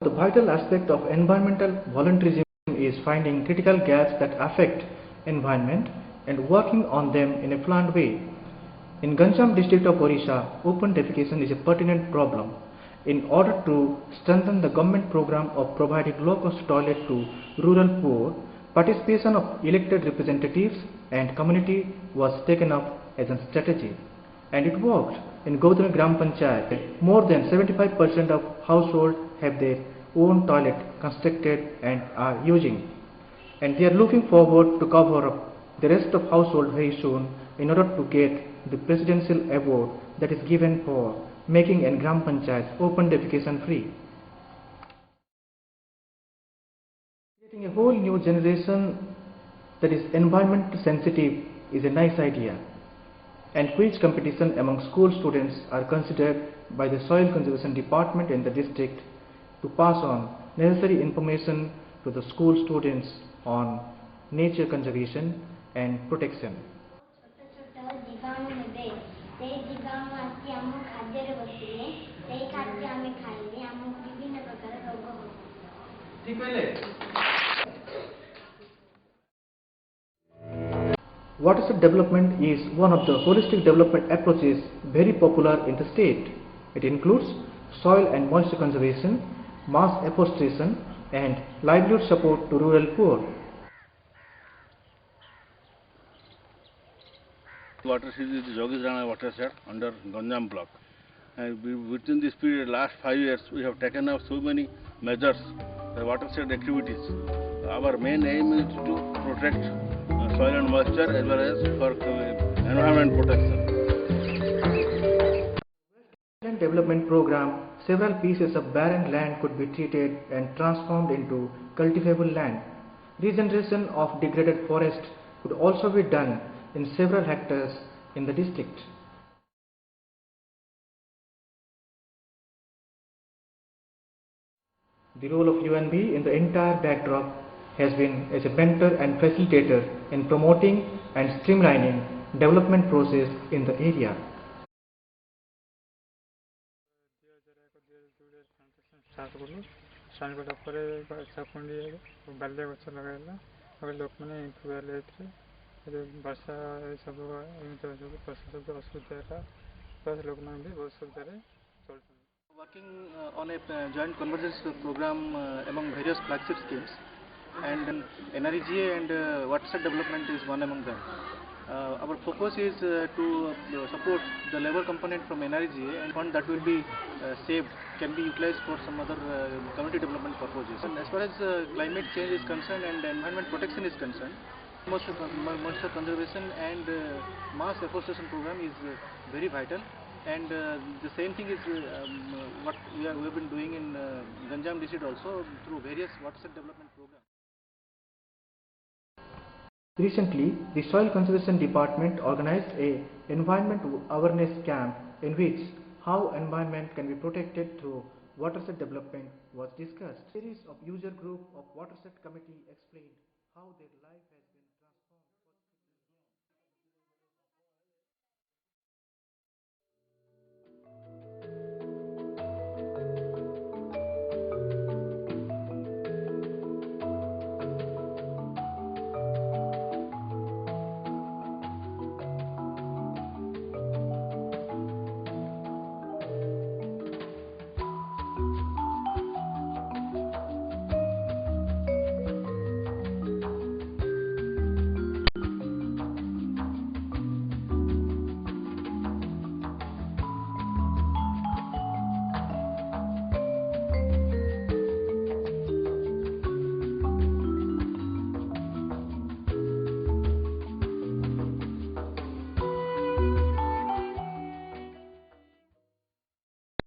The vital aspect of environmental volunteerism is finding critical gaps that affect environment and working on them in a planned way. In Ganjam district of Odisha, open defecation is a pertinent problem. In order to strengthen the government program of providing low-cost toilet to rural poor, participation of elected representatives and community was taken up as a strategy. And it worked. In Gautami Gram Panchayat, more than 75% of households have their own toilet constructed and are using. And we are looking forward to cover up the rest of household very soon in order to get the presidential award that is given for making a Gram Panchayat open defecation free. Creating a whole new generation that is environment sensitive is a nice idea, and quiz competition among school students are considered by the Soil Conservation Department in the district to pass on necessary information to the school students on nature conservation and protection. Watershed development is one of the holistic development approaches very popular in the state. It includes soil and moisture conservation, mass afforestation, and livelihood support to rural poor. Watershed is the Jogis Rana watershed under Ganjam block. And within this period, last 5 years, we have taken up so many measures, watershed activities. Our main aim is to protect soil and moisture as well as for environment protection. In development program, several pieces of barren land could be treated and transformed into cultivable land. Regeneration of degraded forest could also be done in several hectares in the district. The role of UNB in the entire backdrop has been as a mentor and facilitator in promoting and streamlining development process in the area. Working on a joint convergence program among various flagship schemes, and NREGA and watershed development is one among them. Our focus is to support the labor component from NREGA, and fund that will be saved can be utilized for some other community development purposes. And as far as climate change is concerned and environment protection is concerned, moisture conservation and mass afforestation program is very vital. And the same thing is what we have been doing in Ganjam district also through various watershed development programs. Recently, the Soil Conservation Department organized a environment awareness camp in which how environment can be protected through watershed development was discussed. A series of user group of watershed committee explained how their life